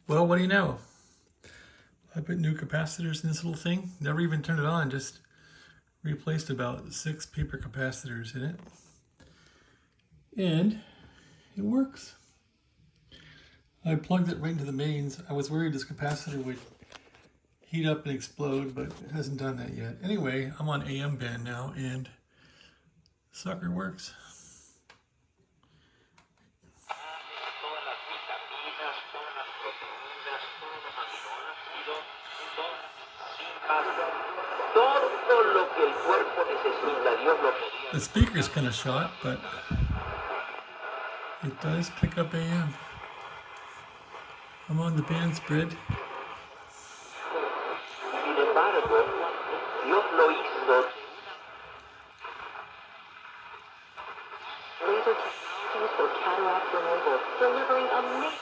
Well, what do you know? I put new capacitors in this little thing. Never even turned it on, just replaced about 6 paper capacitors in it. And it works. I plugged it right into the mains. I was worried this capacitor would heat up and explode, but it hasn't done that yet. Anyway, I'm on AM band now, and sucker works. The speaker's kind of shot, but it does pick up AM. I'm on the band spread. Laser technologies for cataract removal, delivering amazing.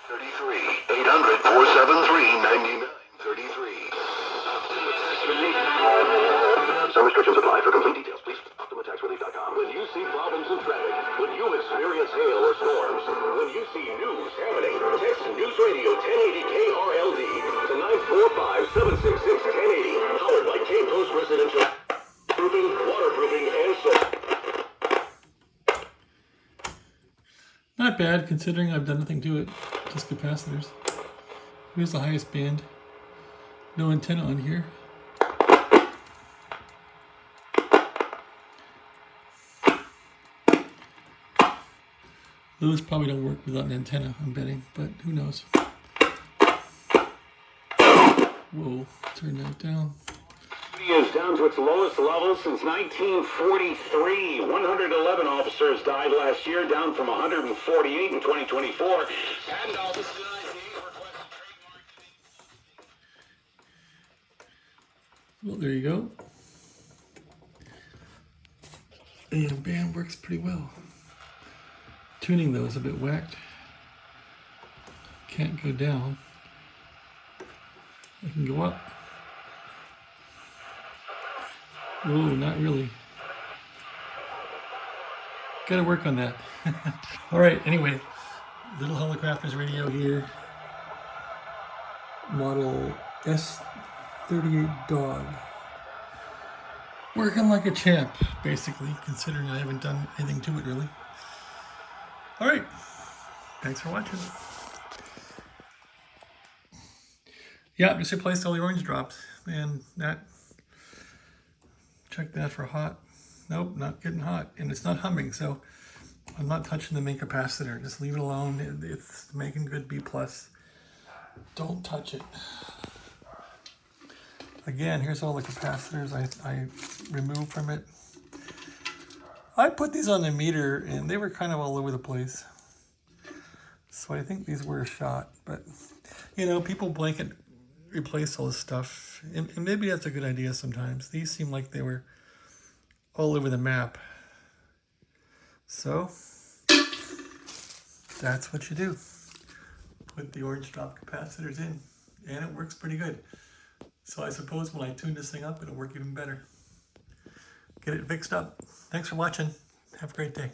33 800 473 9933. Some restrictions apply. For complete details, please OptimaTaxRelief.com. When you see problems in traffic, when you experience hail or storms, when you see news happening, text News Radio 1080 KRLD to 945-766-1080. Powered by K-Post Residential Proofing, Waterproofing, and Solar. Not bad, considering I've done nothing to it. Just capacitors. Here's the highest band. No antenna on here. Those probably don't work without an antenna, I'm betting, but who knows. Whoa, turn that down. Is down to its lowest level since 1943. 111 officers died last year, down from 148 in 2024. Patent Office denies the requested trademark. Well, there you go. And band works pretty well. Tuning though is a bit whacked. Can't go down. I can go up. Oh, not really. Gotta work on that. Alright, anyway. Little Hallicrafters radio here. Model S-38D. Working like a champ, basically, considering I haven't done anything to it really. Alright, thanks for watching. Yeah, just replaced all the orange drops, and that, check that for hot. Nope, not getting hot, and it's not humming, so I'm not touching the main capacitor. Just leave it alone. It's making good B+. Don't touch it. Again, here's all the capacitors I removed from it. I put these on the meter and they were kind of all over the place. So I think these were a shot, but you know, people blanket replace all this stuff. And maybe that's a good idea sometimes. These seem like they were all over the map. So that's what you do. Put the orange drop capacitors in and it works pretty good. So I suppose when I tune this thing up, it'll work even better. Get it fixed up. Thanks for watching. Have a great day.